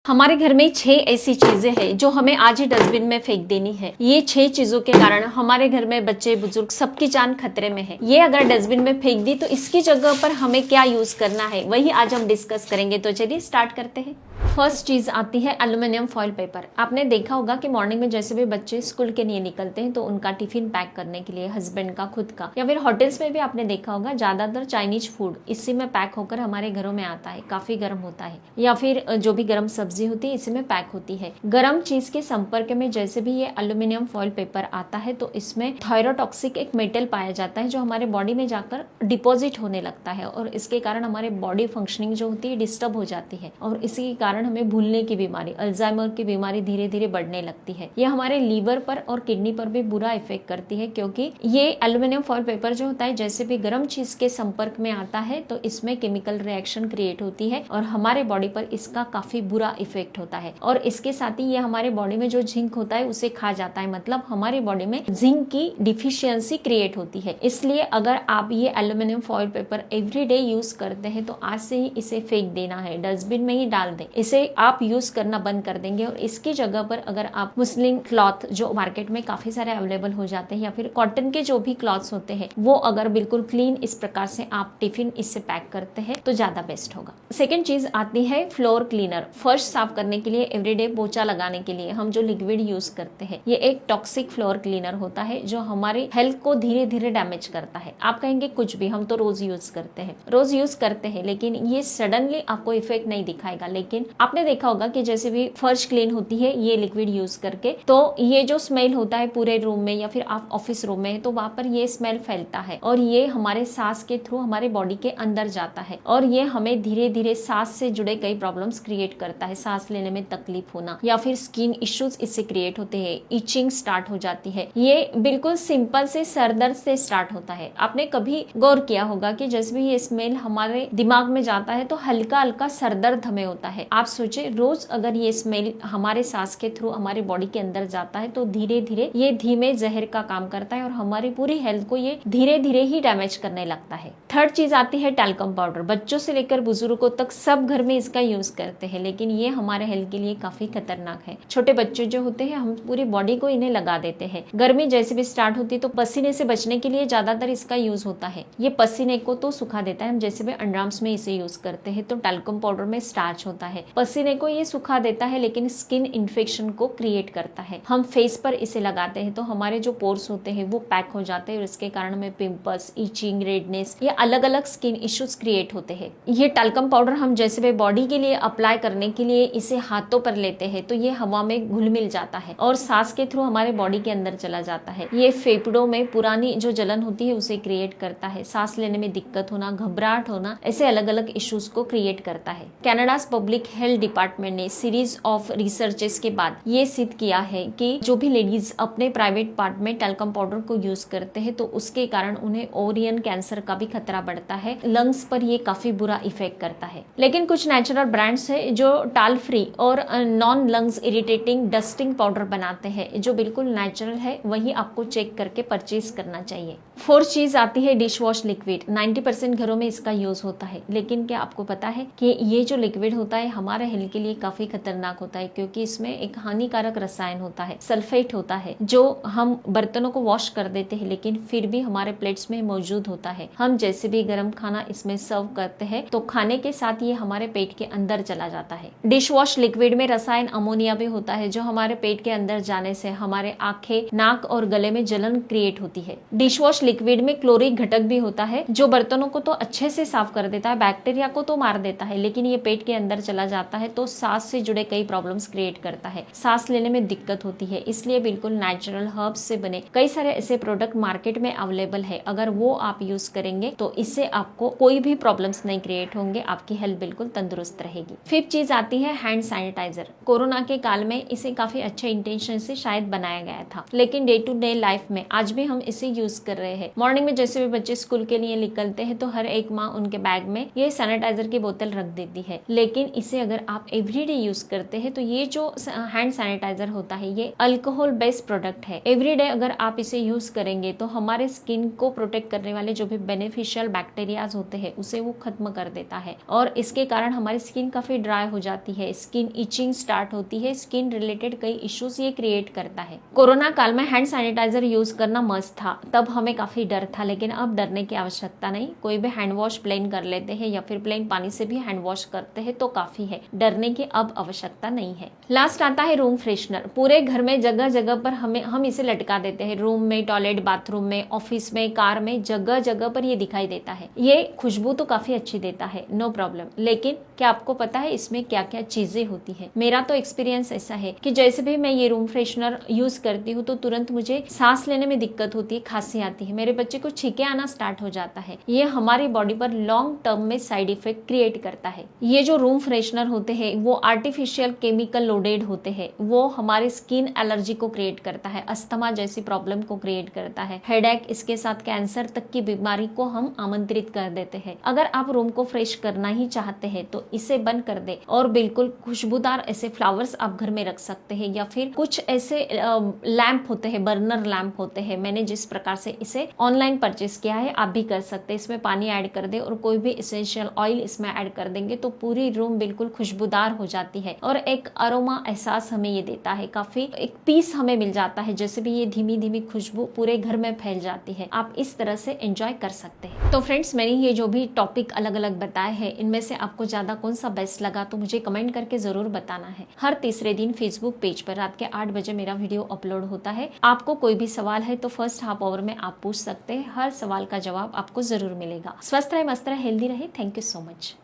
हमारे घर में 6 ऐसी चीजें हैं जो हमें आज ही डस्टबिन में फेंक देनी है। ये 6 चीजों के कारण हमारे घर में बच्चे बुजुर्ग सबकी जान खतरे में है। ये अगर डस्टबिन में फेंक दी तो इसकी जगह पर हमें क्या यूज करना है वही आज हम डिस्कस करेंगे। तो चलिए स्टार्ट करते हैं। फर्स्ट चीज आती है एल्यूमिनियम फॉइल पेपर। आपने देखा होगा कि मॉर्निंग में जैसे भी बच्चे स्कूल के लिए निकलते हैं तो उनका टिफिन पैक करने के लिए हस्बैंड का, खुद का, या फिर होटल्स में भी आपने देखा होगा ज्यादातर चाइनीज फूड इसी में पैक होकर हमारे घरों में आता है। काफी गर्म होता है, या फिर जो भी गर्म सब्जी होती है इसी में पैक होती है। गर्म चीज के संपर्क में जैसे भी ये एल्यूमिनियम फॉइल पेपर आता है तो इसमें थायरोटॉक्सिक एक मेटल पाया जाता है जो हमारे बॉडी में जाकर डिपॉजिट होने लगता है और इसके कारण हमारे बॉडी फंक्शनिंग जो होती है डिस्टर्ब हो जाती है और इसी के कारण हमें भूलने की बीमारी, अल्जाइमर की बीमारी धीरे धीरे बढ़ने लगती है। ये हमारे लीवर पर और किडनी पर भी बुरा इफेक्ट करती है क्योंकि ये एल्यूमिनियम फॉइल पेपर जो होता है जैसे भी गर्म चीज के संपर्क में आता है तो इसमें केमिकल रिएक्शन क्रिएट होती है और हमारे बॉडी पर इसका काफी बुरा इफेक्ट होता है। और इसके साथ ही ये हमारे बॉडी में जो जिंक होता है उसे खा जाता है, मतलब हमारी बॉडी में जिंक की डिफिशियंसी क्रिएट होती है। इसलिए अगर आप ये aluminium foil paper everyday use करते हैं तो आज से ही इसे फेंक देना है, डस्टबिन में ही डाल दें। इसे आप यूज करना बंद कर देंगे और इसकी जगह पर अगर आप मुस्लिम क्लॉथ जो मार्केट में काफी सारे अवेलेबल हो जाते हैं या फिर कॉटन के जो भी क्लॉथ्स होते हैं वो अगर बिल्कुल क्लीन इस प्रकार से आप टिफिन इससे पैक करते हैं तो ज्यादा बेस्ट होगा। सेकेंड चीज आती है फ्लोर क्लीनर। फर्श साफ करने के लिए एवरीडे पोछा लगाने के लिए हम जो लिक्विड यूज करते हैं ये एक टॉक्सिक फ्लोर क्लीनर होता है जो हमारे हेल्थ को धीरे धीरे डैमेज करता है। आप कहेंगे कुछ भी, हम तो रोज यूज करते हैं लेकिन ये सडनली आपको इफेक्ट नहीं दिखाएगा। लेकिन आपने देखा होगा कि जैसे भी फर्श क्लीन होती है ये लिक्विड यूज करके तो ये जो स्मेल होता है पूरे रूम में या फिर आप ऑफिस रूम में तो वहां पर ये स्मेल फैलता है और ये हमारे सांस के थ्रू हमारे बॉडी के अंदर जाता है और ये हमें धीरे धीरे सांस से जुड़े कई प्रॉब्लम्स क्रिएट करता है। सांस लेने में तकलीफ होना या फिर स्किन इश्यूज इससे क्रिएट होते हैं, इचिंग स्टार्ट हो जाती है। ये बिल्कुल सिंपल से सर दर्द से स्टार्ट होता है। आपने कभी गौर किया होगा कि जैसे भी ये स्मेल हमारे दिमाग में जाता है तो हल्का हल्का सर दर्द हमें होता है। आप सोचे रोज अगर ये स्मेल हमारे सांस के थ्रू हमारे बॉडी के अंदर जाता है तो धीरे धीरे ये धीमे जहर का काम करता है और हमारी पूरी हेल्थ को ये धीरे धीरे ही डैमेज करने लगता है। थर्ड चीज आती है टैल्कम पाउडर। बच्चों से लेकर बुजुर्गों तक सब घर में इसका यूज करते हैं लेकिन ये हमारे हेल्थ के लिए काफी खतरनाक है। छोटे बच्चे जो होते हैं हम पूरी बॉडी को इन्हें लगा देते हैं। गर्मी जैसे भी स्टार्ट होती है तो पसीने से बचने के लिए ज्यादातर इसका यूज होता है। ये पसीने को तो सुखा देता है। हम जैसे भी अंडरआर्म्स में इसे यूज करते हैं तो टैल्कम पाउडर में स्टार्च होता है, पसीने को ये सुखा देता है लेकिन स्किन इन्फेक्शन को क्रिएट करता है। हम फेस पर इसे लगाते हैं तो हमारे जो पोर्स होते हैं वो पैक हो जाते हैं और इसके कारण हमें पिंपल्स, इचिंग, रेडनेस, ये अलग अलग स्किन इश्यूज क्रिएट होते हैं। ये टैल्कम पाउडर हम जैसे भी बॉडी के लिए अप्लाई करने के लिए इसे हाथों पर लेते हैं तो ये हवा में घुल मिल जाता है और सांस के थ्रू हमारे बॉडी के अंदर चला जाता है। ये फेफड़ों में पुरानी जो जलन होती है उसे क्रिएट करता है, सांस लेने में दिक्कत होना, घबराहट होना, ऐसे अलग अलग इश्यूज को क्रिएट करता है। कनाडा पब्लिक हेल्थ डिपार्टमेंट ने सीरीज ऑफ रिसर्चेस के बाद ये सिद्ध किया है कि जो भी लेडीज अपने प्राइवेट पार्ट में टैल्कम पाउडर को यूज करते हैं तो उसके कारण उन्हें ओरियन कैंसर का भी खतरा बढ़ता है। लंग्स पर ये काफी बुरा इफेक्ट करता है। लेकिन कुछ नेचुरल ब्रांड्स है जो टाल फ्री और non lungs irritating dusting powder बनाते हैं जो बिल्कुल नेचुरल है, वही आपको चेक करके परचेज करना चाहिए। फोर्थ चीज आती है डिश वॉश लिक्विड। 90% घरों में इसका यूज होता है लेकिन क्या आपको पता है कि ये जो लिक्विड होता है हमारे हेल्थ के लिए काफी खतरनाक होता है क्योंकि इसमें एक हानिकारक रसायन होता है, सल्फेट होता है, जो हम बर्तनों को वॉश कर देते हैं लेकिन फिर भी हमारे प्लेट्स में मौजूद होता है। हम जैसे भी गर्म खाना इसमें सर्व करते हैं तो खाने के साथ ये हमारे पेट के अंदर चला जाता है। डिश वॉश लिक्विड में रसायन अमोनिया भी होता है जो हमारे पेट के अंदर जाने से हमारे आंखें, नाक और गले में जलन क्रिएट होती है। डिश वॉश लिक्विड में क्लोरिक घटक भी होता है जो बर्तनों को तो अच्छे से साफ कर देता है, बैक्टीरिया को तो मार देता है, लेकिन ये पेट के अंदर चला जाता है तो सांस से जुड़े कई प्रॉब्लम्स क्रिएट करता है, सांस लेने में दिक्कत होती है। इसलिए बिल्कुल नेचुरल हर्ब्स से बने कई सारे ऐसे प्रोडक्ट मार्केट में अवेलेबल है, अगर वो आप यूज करेंगे तो इससे आपको कोई भी प्रॉब्लम्स नहीं क्रिएट होंगे, आपकी हेल्थ बिल्कुल तंदुरुस्त रहेगी। फिफ्थ चीज आती है हैंड सैनिटाइजर। कोरोना के काल में इसे काफी अच्छे इंटेंशन से शायद बनाया गया था लेकिन डे टू डे लाइफ में आज भी हम इसे यूज कर रहे गए हैं। मॉर्निंग में जैसे भी बच्चे स्कूल के लिए निकलते हैं तो हर एक माँ उनके बैग में ये सैनिटाइजर की बोतल रख देती है, लेकिन इसे अगर आप एवरीडे यूज करते हैं तो ये जो हैंड सैनिटाइजर होता है ये अल्कोहल बेस्ड प्रोडक्ट है। एवरीडे अगर आप इसे यूज करेंगे तो हमारे स्किन को प्रोटेक्ट करने वाले जो भी बेनिफिशियल बैक्टीरियाज होते हैं उसे वो खत्म कर देता है और इसके कारण हमारी स्किन काफी ड्राई हो जाती है, स्किन इचिंग स्टार्ट होती है, स्किन रिलेटेड कई इश्यूज ये क्रिएट करता है। कोरोना काल में हैंड सैनिटाइजर यूज करना मस्ट था, तब हमें काफी डर था, लेकिन अब डरने की आवश्यकता नहीं। कोई भी हैंड वॉश प्लेन कर लेते हैं या फिर प्लेन पानी से भी हैंड वॉश करते हैं तो काफी है, डरने की अब आवश्यकता नहीं है। लास्ट आता है रूम फ्रेशनर। पूरे घर में जगह जगह पर हम इसे लटका देते हैं, रूम में, टॉयलेट, बाथरूम में, ऑफिस में, कार में, जगह जगह पर ये दिखाई देता है। ये खुशबू तो काफी अच्छी देता है, नो प्रॉब्लम, लेकिन क्या आपको पता है इसमें क्या क्या चीजें होती है? मेरा तो एक्सपीरियंस ऐसा है कि जैसे भी मैं ये रूम फ्रेशनर यूज करती हूँ तो तुरंत मुझे सांस लेने में दिक्कत होती है, खांसी आती है, मेरे बच्चे को छींके आना स्टार्ट हो जाता है। ये हमारी बॉडी पर लॉन्ग टर्म में साइड इफेक्ट क्रिएट करता है। ये जो रूम फ्रेशनर होते हैं वो आर्टिफिशियल केमिकल लोडेड होते हैं, वो हमारे स्किन एलर्जी को क्रिएट करता है, अस्थमा जैसी प्रॉब्लम को क्रिएट करता है, हेडेक, इसके साथ कैंसर तक की बीमारी को हम आमंत्रित कर देते हैं। अगर आप रूम को फ्रेश करना ही चाहते हैं तो इसे बंद कर दे और बिल्कुल खुशबूदार ऐसे फ्लावर्स आप घर में रख सकते हैं, या फिर कुछ ऐसे लैंप होते हैं, बर्नर लैंप होते हैं, मैंने जिस प्रकार से इसे ऑनलाइन परचेस किया है आप भी कर सकते हैं। इसमें पानी ऐड कर दे और कोई भी एसेंशियल ऑयल इसमें ऐड कर देंगे तो पूरी रूम बिल्कुल खुशबूदार हो जाती है और एक अरोमा एहसास हमें ये देता है, काफी एक पीस हमें मिल जाता है, जैसे भी ये धीमी धीमी खुशबू पूरे घर में फैल जाती है। आप इस तरह से एंजॉय कर सकते हैं। तो फ्रेंड्स, मैंने ये जो भी टॉपिक अलग अलग बताए हैं इनमें से आपको ज्यादा कौन सा बेस्ट लगा तो मुझे कमेंट करके जरूर बताना है। हर तीसरे दिन फेसबुक पेज पर रात के 8 बजे मेरा वीडियो अपलोड होता है। आपको कोई भी सवाल है तो फर्स्ट हाफ आवर में आप पूछ सकते हैं, हर सवाल का जवाब आपको जरूर मिलेगा। स्वस्थ रहे, मस्त रहे, हेल्दी रहे। Thank you so much.